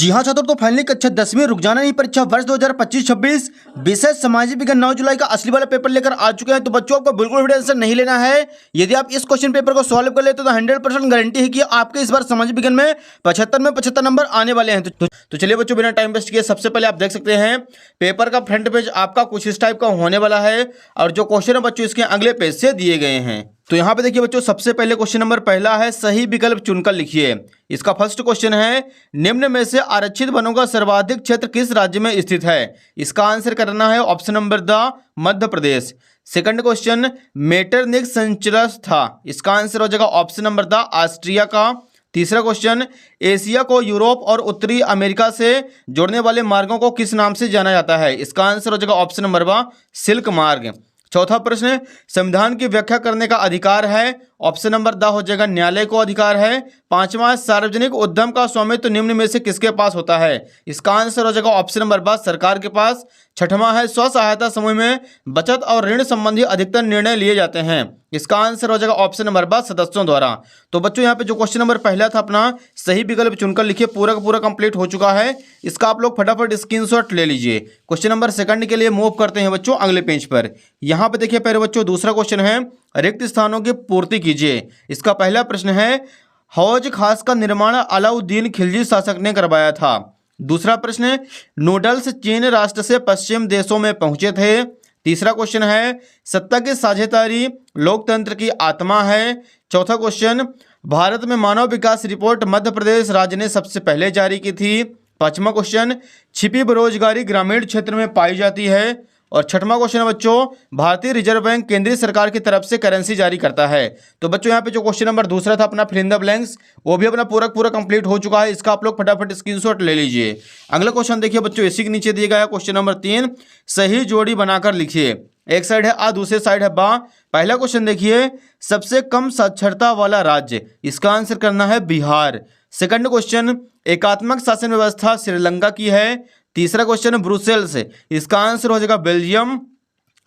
जी हाँ छात्रों, तो फाइनली कक्षा 10वीं रुकजाना नहीं परीक्षा वर्ष 2025-26 विषय सामाजिक विज्ञान 9 जुलाई का असली वाला पेपर लेकर आ चुके हैं। तो बच्चों आपको बिल्कुल भी टेंशन नहीं लेना है। यदि आप इस क्वेश्चन पेपर को सॉल्व कर लेते तो 100% गारंटी है कि आपके इस बार सामाजिक विज्ञान में 75 नंबर आने वाले हैं। तो चलिए बच्चों, बिना टाइम वेस्ट किए सबसे पहले आप देख सकते हैं पेपर का फ्रंट पेज आपका कुछ इस टाइप का होने वाला है और जो क्वेश्चन है बच्चों इसके अगले पेज से दिए गए हैं। तो यहाँ पे देखिए बच्चों, सबसे पहले क्वेश्चन नंबर पहला है सही विकल्प चुनकर लिखिए। इसका फर्स्ट क्वेश्चन है निम्न में से आरक्षित वनों का सर्वाधिक क्षेत्र किस राज्य में स्थित है। इसका आंसर करना है option number the Madhya Pradesh. Second question Metternich संचरस था, इसका आंसर हो जाएगा ऑप्शन नंबर द ऑस्ट्रिया का। तीसरा क्वेश्चन एशिया को यूरोप और उत्तरी अमेरिका से जोड़ने वाले मार्गों को किस नाम से जाना जाता है। इसका आंसर हो जाएगा ऑप्शन नंबर व सिल्क मार्ग। चौथा प्रश्न संविधान की व्याख्या करने का अधिकार है, ऑप्शन नंबर द हो जाएगा न्यायालय को अधिकार है। पांचवा सार्वजनिक उद्यम का स्वामित्व निम्न में से किसके पास होता है। इसका आंसर हो जाएगा ऑप्शन नंबर ब सरकार के पास। छठवां है स्व सहायता समूह में बचत और ऋण संबंधी अधिकतर निर्णय लिए जाते हैं। इसका आंसर हो जाएगा ऑप्शन नंबर ब सदस्यों द्वारा। तो बच्चों यहाँ पे जो क्वेश्चन नंबर पहला था अपना सही विकल्प चुनकर लिखिए, पूरा का पूरा कंप्लीट हो चुका है। इसका आप लोग फटाफट स्क्रीनशॉट ले लीजिए। क्वेश्चन नंबर सेकंड के लिए मूव करते हैं बच्चों अगले पेज पर। यहाँ पे देखिए पहले बच्चों दूसरा क्वेश्चन है रिक्त स्थानों की पूर्ति कीजिए। इसका पहला प्रश्न है हौज खास का निर्माण अलाउद्दीन खिलजी शासक ने करवाया था। दूसरा प्रश्न नूडल्स चीन राष्ट्र से पश्चिम देशों में पहुंचे थे। तीसरा क्वेश्चन है सत्ता की साझेदारी लोकतंत्र की आत्मा है। चौथा क्वेश्चन भारत में मानव विकास रिपोर्ट मध्य प्रदेश राज्य ने सबसे पहले जारी की थी। पांचवा क्वेश्चन छिपी बेरोजगारी ग्रामीण क्षेत्र में पाई जाती है। और छठवां क्वेश्चन है बच्चों भारतीय रिजर्व बैंक केंद्रीय सरकार की तरफ से करेंसी जारी करता है। तो बच्चों यहाँ पे जो क्वेश्चन नंबर दूसरा था अपना फिल इन द ब्लैंक्स वो भी अपना पूरा कंप्लीट हो चुका है। इसका आप लोग फटाफट स्क्रीनशॉट ले लीजिए। अगला क्वेश्चन देखिए बच्चों, इसी के नीचे दिया गया है क्वेश्चन नंबर 3 सही जोड़ी बनाकर लिखिए। एक साइड है आ, दूसरे साइड है बा। पहला क्वेश्चन देखिए सबसे कम साक्षरता वाला राज्य, इसका आंसर करना है बिहार। सेकंड क्वेश्चन एकात्मक शासन व्यवस्था श्रीलंका की है। तीसरा क्वेश्चन ब्रुसेल्स, इसका आंसर हो जाएगा बेल्जियम।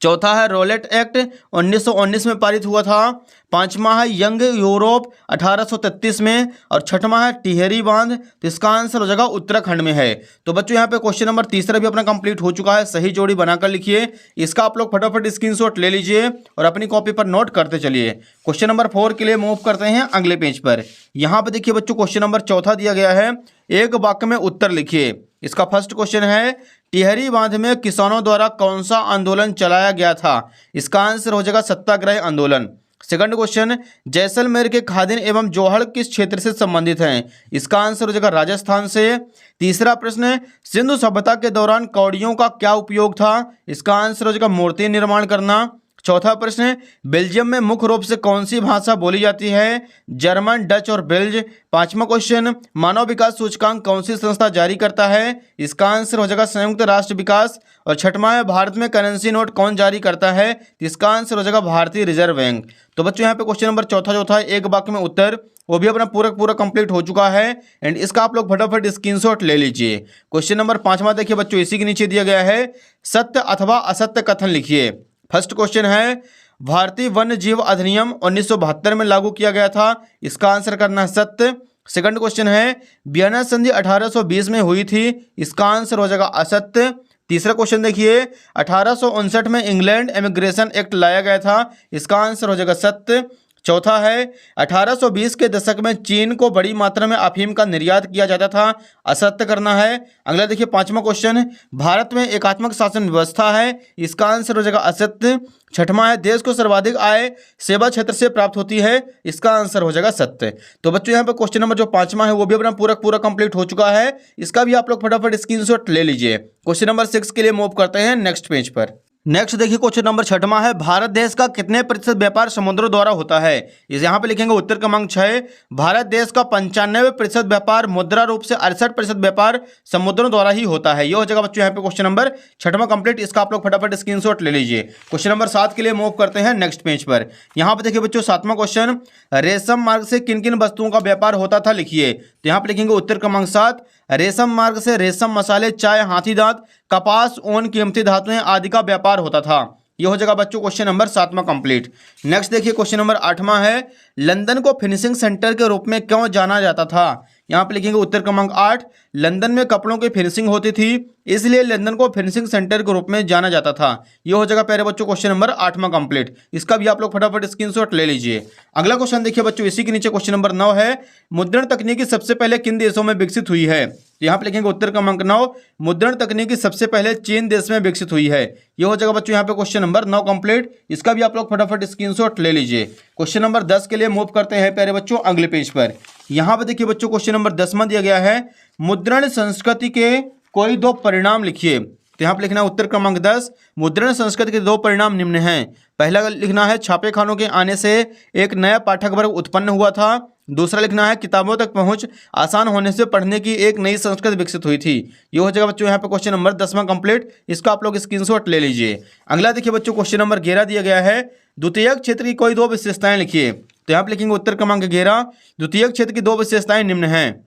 चौथा है रोलेट एक्ट 1919 में पारित हुआ था। पांचवा है यंग यूरोप 1833 में। और छठवां है टिहरी बांध, तो इसका आंसर हो जाएगा उत्तराखंड में है। तो बच्चों यहाँ पे क्वेश्चन नंबर तीसरा भी अपना कंप्लीट हो चुका है। सही जोड़ी बनाकर लिखिए। इसका आप लोग फटाफट स्क्रीनशॉट ले लीजिए और अपनी कॉपी पर नोट करते चलिए। क्वेश्चन नंबर 4 के लिए मूव करते हैं अगले पेज पर। यहाँ पे देखिए बच्चों क्वेश्चन नंबर चौथा दिया गया है एक वाक्य में उत्तर लिखिए। इसका फर्स्ट क्वेश्चन है टिहरी बांध में किसानों द्वारा कौन सा आंदोलन चलाया गया था। इसका आंसर हो जाएगा सत्याग्रह आंदोलन। सेकंड क्वेश्चन जैसलमेर के खादिन एवं जोहड़ किस क्षेत्र से संबंधित हैं। इसका आंसर हो जाएगा राजस्थान से। तीसरा प्रश्न सिंधु सभ्यता के दौरान कौड़ियों का क्या उपयोग था। इसका आंसर हो जाएगा मूर्ति निर्माण करना। चौथा प्रश्न बेल्जियम में मुख्य रूप से कौन सी भाषा बोली जाती है। जर्मन, डच और बेल्ज। पांचवा क्वेश्चन मानव विकास सूचकांक कौन सी संस्था जारी करता है। इसका आंसर हो जाएगा संयुक्त राष्ट्र विकास। और छठवां है भारत में करेंसी नोट कौन जारी करता है। इसका आंसर हो जाएगा भारतीय रिजर्व बैंक। तो बच्चों यहाँ पे क्वेश्चन नंबर चौथा जो था एक वाक्य में उत्तर वो भी अपना पूरा कंप्लीट हो चुका है। एंड इसका आप लोग फटाफट स्क्रीनशॉट ले लीजिए। क्वेश्चन नंबर 5वां देखिए बच्चों, इसी के नीचे दिया गया है सत्य अथवा असत्य कथन लिखिए। फर्स्ट क्वेश्चन है भारतीय वन्य जीव अधिनियम 1972 में लागू किया गया था। इसका आंसर करना है सत्य। सेकंड क्वेश्चन है वियना संधि 1820 में हुई थी। इसका आंसर हो जाएगा असत्य। तीसरा क्वेश्चन देखिए 1859 में इंग्लैंड इमिग्रेशन एक्ट लाया गया था। इसका आंसर हो जाएगा सत्य। चौथा है 1820 के दशक में चीन को बड़ी मात्रा में अफीम का निर्यात किया जाता था। असत्य करना है। अगला देखिए 5वां क्वेश्चन भारत में एकात्मक शासन व्यवस्था है। इसका आंसर हो जाएगा असत्य। छठवां है देश को सर्वाधिक आय सेवा क्षेत्र से प्राप्त होती है। इसका आंसर हो जाएगा सत्य। तो बच्चों यहाँ पे क्वेश्चन नंबर जो 5वां है वो भी अपना पूरा कंप्लीट हो चुका है। इसका भी आप लोग फटाफट स्क्रीनशॉट ले लीजिए। क्वेश्चन नंबर 6 के लिए मूव करते हैं नेक्स्ट पेज पर। नेक्स्ट देखिए क्वेश्चन नंबर 6वां है भारत देश का कितने प्रतिशत व्यापार समुद्रों द्वारा होता है। इस यहाँ पे लिखेंगे उत्तर क्रमांक 6 भारत देश का 95% व्यापार मुद्रा रूप से 68% व्यापार समुद्रों द्वारा ही होता है। ये हो जाएगा बच्चों यहाँ पे क्वेश्चन नंबर 6वां कंप्लीट। इसका आप लोग फटाफट स्क्रीनशॉट ले लीजिए। क्वेश्चन नंबर 7 के लिए मूव करते हैं नेक्स्ट पेज पर। यहाँ पे देखिए बच्चों 7वां क्वेश्चन रेशम मार्ग से किन किन वस्तुओं का व्यापार होता था लिखिए। तो यहाँ पे लिखेंगे उत्तर क्रमांक 7 रेशम मार्ग से रेशम मसाले, चाय, हाथी दांत, कपास, ऊन, कीमती धातुएं आदि का व्यापार होता था। ये हो जाएगा बच्चों क्वेश्चन नंबर 7वां कंप्लीट। नेक्स्ट देखिए क्वेश्चन नंबर 8वां है लंदन को फिनिशिंग सेंटर के रूप में क्यों जाना जाता था। यहाँ पे लिखेंगे उत्तर क्रमांक 8, लंदन में कपड़ों की फिनिशिंग होती थी, इसलिए लंदन को फिनिशिंग सेंटर के रूप में जाना जाता था। ये हो जाएगा प्यारे बच्चों क्वेश्चन नंबर 8वां कंप्लीट। इसका भी आप लोग फटाफट स्क्रीनशॉट ले लीजिए। अगला क्वेश्चन देखिए बच्चों, इसी के नीचे क्वेश्चन नंबर 9 है, मुद्रण तकनीकी सबसे पहले किन देशों में विकसित हुई है? यहाँ पे लिखेंगे उत्तर क्रमांक 9, मुद्रण तकनीकी सबसे पहले चीन देश में विकसित हुई है। ये हो जाएगा बच्चों यहाँ पे क्वेश्चन नंबर 9 कंप्लीट। इसका भी आप लोग फटाफट स्क्रीनशॉट ले लीजिए। क्वेश्चन नंबर 10 के लिए मूव करते हैं प्यारे बच्चों अगले पेज पर। यहाँ पे देखिए बच्चों क्वेश्चन नंबर 10वां दिया गया है, मुद्रण संस्कृति के कोई 2 परिणाम लिखिए। तो यहाँ पे लिखना है उत्तर क्रमांक 10, मुद्रण संस्कृति के 2 परिणाम निम्न हैं। पहला लिखना है छापे खानों के आने से एक नया पाठक वर्ग उत्पन्न हुआ था। दूसरा लिखना है किताबों तक पहुंच आसान होने से पढ़ने की एक नई संस्कृति विकसित हुई थी। ये हो जाएगा बच्चों यहाँ पे क्वेश्चन नंबर 10वां कंप्लीट। इसका आप लोग स्क्रीनशॉट ले लीजिए। अगला देखिए बच्चों क्वेश्चन नंबर 11 दिया गया है, द्वितीयक क्षेत्र की कोई 2 विशेषताएं लिखिए। तो यहाँ पे लिखेंगे उत्तर क्रमांक 11, द्वितीयक क्षेत्र की 2 विशेषताएं निम्न हैं।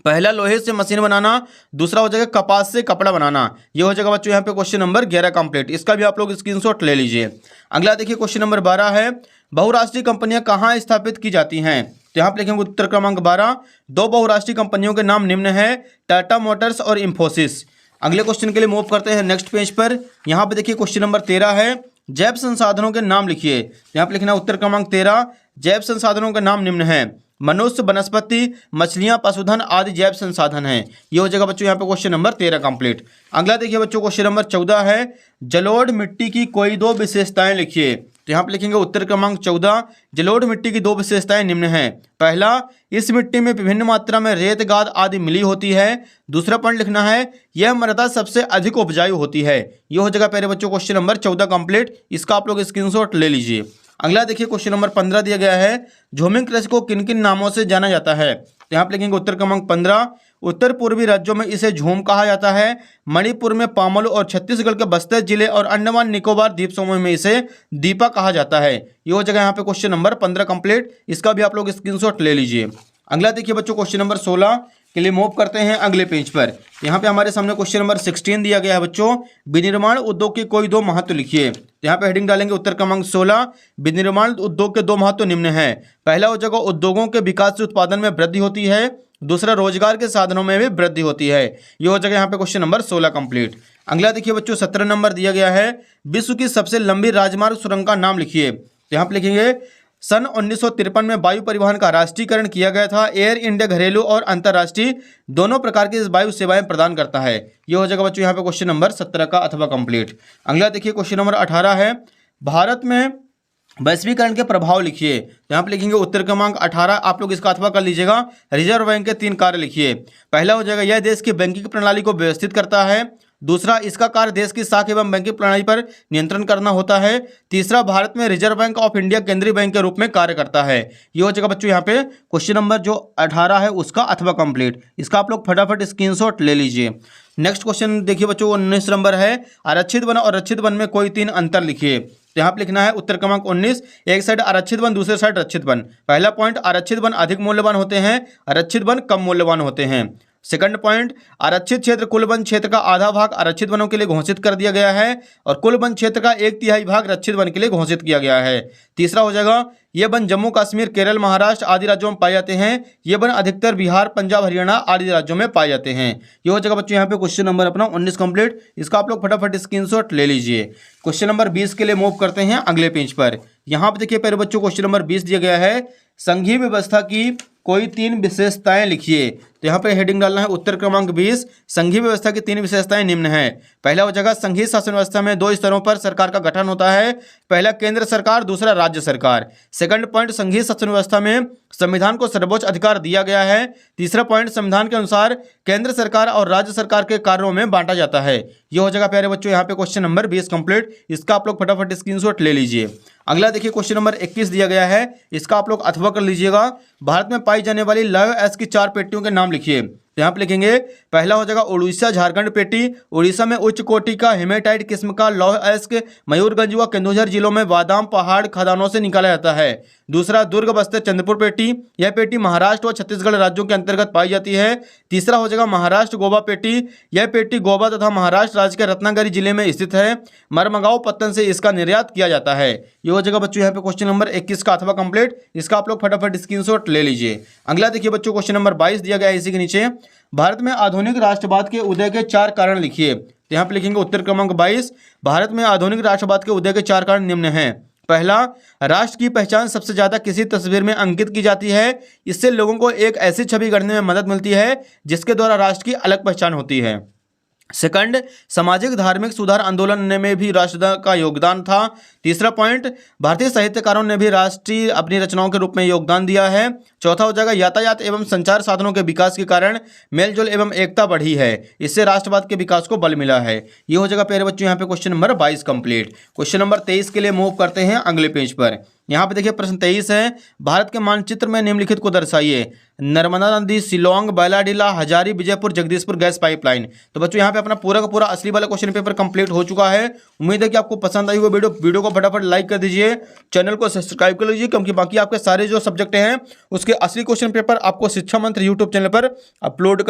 पहला लोहे से मशीन बनाना, दूसरा हो जाएगा कपास से कपड़ा बनाना। ये हो जाएगा बच्चों यहाँ पे क्वेश्चन नंबर 11 कंप्लीट। इसका भी आप लोग स्क्रीनशॉट ले लीजिए। अगला देखिए क्वेश्चन नंबर 12 है, बहुराष्ट्रीय कंपनियां कहाँ स्थापित की जाती हैं? तो यहाँ पे लिखेंगे उत्तर क्रमांक 12, 2 बहुराष्ट्रीय कंपनियों के नाम निम्न है, टाटा मोटर्स और इंफोसिस। अगले क्वेश्चन के लिए मूव करते हैं नेक्स्ट पेज पर। यहाँ पे देखिए क्वेश्चन नंबर 13 है, जैव संसाधनों के नाम लिखिए। यहाँ पे लिखना उत्तर क्रमांक 13, जैव संसाधनों के नाम निम्न है, मनुष्य, वनस्पति, मछलियां, पशुधन आदि जैव संसाधन हैं। ये हो जाएगा बच्चों यहाँ पे क्वेश्चन नंबर 13 कंप्लीट। अगला देखिए बच्चों क्वेश्चन नंबर 14 है, जलोढ़ मिट्टी की कोई 2 विशेषताएं लिखिए। तो यहाँ पे लिखेंगे उत्तर क्रमांक 14, जलोढ़ मिट्टी की 2 विशेषताएं निम्न हैं। पहला, इस मिट्टी में विभिन्न मात्रा में रेत, गाद आदि मिली होती है। दूसरा पॉइंट लिखना है, यह मृदा सबसे अधिक उपजाऊ होती है। ये हो जाएगा प्यारे बच्चों क्वेश्चन नंबर 14 कंप्लीट। इसका आप लोग स्क्रीनशॉट ले लीजिए। अगला देखिए क्वेश्चन नंबर 15 दिया गया है, झूमिंग कृषि को किन किन नामों से जाना जाता है? तो यहाँ पे लिखेंगे उत्तर क्रमांक 15, उत्तर पूर्वी राज्यों में इसे झूम कहा जाता है, मणिपुर में पामलू और छत्तीसगढ़ के बस्तर जिले और अंडमान निकोबार द्वीप समूह में इसे दीपा कहा जाता है। ये हो जाएगा यहाँ पे क्वेश्चन नंबर 15 कंप्लीट। इसका भी आप लोग स्क्रीनशॉट ले लीजिए। अगला देखिए बच्चों क्वेश्चन नंबर 16 के लिए मूव करते हैं अगले पेज पर। यहाँ पे हमारे सामने क्वेश्चन नंबर 16 दिया गया है बच्चों, विनिर्माण उद्योग के कोई 2 महत्व लिखिए। यहाँ पे हेडिंग डालेंगे उत्तर क्रमांक 16, विनिर्माण उद्योग के 2 महत्व निम्न हैं। पहला हो जाएगा उद्योगों के विकास से उत्पादन में वृद्धि होती है, दूसरा रोजगार के साधनों में भी वृद्धि होती है। ये हो जाएगा यहाँ पे क्वेश्चन नंबर 16 कंप्लीट। अगला देखिए बच्चों 17 नंबर दिया गया है, विश्व की सबसे लंबी राजमार्ग सुरंग का नाम लिखिए। तो यहाँ पे लिखेंगे सन 1953 में वायु परिवहन का राष्ट्रीयकरण किया गया था। एयर इंडिया घरेलू और अंतर्राष्ट्रीय दोनों प्रकार की वायु सेवाएं प्रदान करता है। ये हो जाएगा बच्चों यहाँ पे क्वेश्चन नंबर 17 का अथवा कंप्लीट। अगला देखिए क्वेश्चन नंबर 18 है, भारत में वैश्वीकरण के प्रभाव लिखिए। तो यहाँ पे लिखेंगे उत्तर क्रमांक 18, आप लोग इसका अथवा कर लीजिएगा। रिजर्व बैंक के 3 कार्य लिखिए। पहला हो जाएगा, यह देश की बैंकिंग प्रणाली को व्यवस्थित करता है। दूसरा, इसका कार्य देश की साख एवं बैंकिंग प्रणाली पर नियंत्रण करना होता है। तीसरा, भारत में रिजर्व बैंक ऑफ इंडिया केंद्रीय बैंक के रूप में कार्य करता है। ये हो जाएगा बच्चों यहाँ पे क्वेश्चन नंबर जो 18 है उसका अथवा कंप्लीट। इसका आप लोग फटाफट स्क्रीनशॉट ले लीजिए। नेक्स्ट क्वेश्चन देखिए बच्चों 19 नंबर है, आरक्षित वन और रक्षित वन में कोई 3 अंतर लिखिए। तो यहाँ पे लिखना है उत्तर क्रमांक 19, एक साइड आरक्षित वन, दूसरे साइड रक्षित वन। पहला पॉइंट, आरक्षित वन अधिक मूल्यवान होते हैं, आरक्षित वन कम मूल्यवान होते हैं। सेकंड पॉइंट, आरक्षित क्षेत्र कुल वन क्षेत्र का आधा भाग आरक्षित वनों के लिए घोषित कर दिया गया है और कुल वन क्षेत्र का 1/3 भाग रक्षित वन के लिए घोषित किया गया है। तीसरा हो जाएगा, ये वन जम्मू कश्मीर, केरल, महाराष्ट्र आदि राज्यों में पाए जाते हैं। ये वन अधिकतर बिहार, पंजाब, हरियाणा आदि राज्यों में पाए जाते हैं। ये हो जाएगा बच्चों यहाँ पे क्वेश्चन नंबर अपना 19 कंप्लीट। इसका आप लोग फटाफट स्क्रीनशॉट ले लीजिए। क्वेश्चन नंबर 20 के लिए मूव करते हैं अगले पेज पर। यहाँ पे देखिए पहले बच्चों क्वेश्चन नंबर 20 दिया गया है, संघीय व्यवस्था की कोई 3 विशेषताएं लिखिए। तो यहाँ पे हेडिंग डालना है उत्तर क्रमांक 20, संघीय व्यवस्था की 3 विशेषताएं निम्न हैं। पहला हो जाएगा, संघीय शासन व्यवस्था में 2 स्तरों पर सरकार का गठन होता है। पहला केंद्र सरकार, दूसरा राज्य सरकार। सेकंड पॉइंट, संघीय शासन व्यवस्था में संविधान को सर्वोच्च अधिकार दिया गया है। तीसरा पॉइंट, संविधान के अनुसार केंद्र सरकार और राज्य सरकार के कार्यों में बांटा जाता है। ये हो जाएगा प्यारे बच्चों यहाँ पे क्वेश्चन नंबर 20 कंप्लीट। इसका आप लोग फटाफट स्क्रीनशॉट ले लीजिए। अगला देखिए क्वेश्चन नंबर 21 दिया गया है, इसका आप लोग अथवा कर लीजिएगा। भारत में पाई जाने वाली लौह अयस्क की 4 पेटियों के नाम लिखिए। तो यहाँ पे लिखेंगे पहला हो जाएगा उड़ीसा झारखंड पेटी। उड़ीसा में उच्च कोटि का हेमेटाइट किस्म का लौह अयस्क मयूरगंज व केंदुझर जिलों में बादाम पहाड़ खदानों से निकाला जाता है। दूसरा दुर्ग बस्तर चंद्रपुर पेटी। यह पेटी महाराष्ट्र व छत्तीसगढ़ राज्यों के अंतर्गत पाई जाती है। तीसरा हो जाएगा महाराष्ट्र गोवा पेटी। यह पेटी गोवा तथा महाराष्ट्र राज्य के रत्नागिरी जिले में स्थित है। मरमगांव पत्तन से इसका निर्यात किया जाता है। ये हो जाएगा बच्चों यहाँ पे क्वेश्चन नंबर 21 का अथवा कंप्लीट। इसका आप लोग फटाफट स्क्रीनशॉट ले लीजिए। अगला देखिए बच्चों, क्वेश्चन नंबर 22 दिया गया है इसी के नीचे, भारत में आधुनिक राष्ट्रवाद के उदय के 4 कारण लिखिए। तो यहाँ पे लिखेंगे उत्तर क्रमांक 22, भारत में आधुनिक राष्ट्रवाद के उदय के 4 कारण निम्न हैं। पहला, राष्ट्र की पहचान सबसे ज्यादा किसी तस्वीर में अंकित की जाती है। इससे लोगों को एक ऐसी छवि गढ़ने में मदद मिलती है जिसके द्वारा राष्ट्र की अलग पहचान होती है। सेकंड, सामाजिक धार्मिक सुधार आंदोलन में भी राष्ट्र का योगदान था। तीसरा पॉइंट, भारतीय साहित्यकारों ने भी राष्ट्रीय अपनी रचनाओं के रूप में योगदान दिया है। चौथा हो जाएगा यातायात एवं संचार साधनों के विकास के कारण मेलजोल एवं एकता बढ़ी है। इससे राष्ट्रवाद के विकास को बल मिला है। ये हो जाएगा प्यारे बच्चों यहाँ पे question number 22 complete. Question number 23 के लिए मूव करते हैं अगले पेज पर। यहाँ पे देखिए प्रश्न 23 है, भारत के मानचित्र में निम्नलिखित को दर्शाइए। नर्मदा नदी, शिलोंग, बैलाडीला, हजारी, विजयपुर, जगदीशपुर गैस पाइपलाइन। तो बच्चों यहाँ पे अपना पूरा का पूरा असली वाला क्वेश्चन पेपर कंप्लीट हो चुका है। उम्मीद है कि आपको पसंद आई हुई वीडियो को फटाफट लाइक कर दीजिए, चैनल को सब्सक्राइब कर लीजिए, क्योंकि बाकी आपके सारे जो सब्जेक्ट हैं उसके असली क्वेश्चन पेपर आपको शिक्षा मंत्र यूट्यूब चैनल पर अपलोड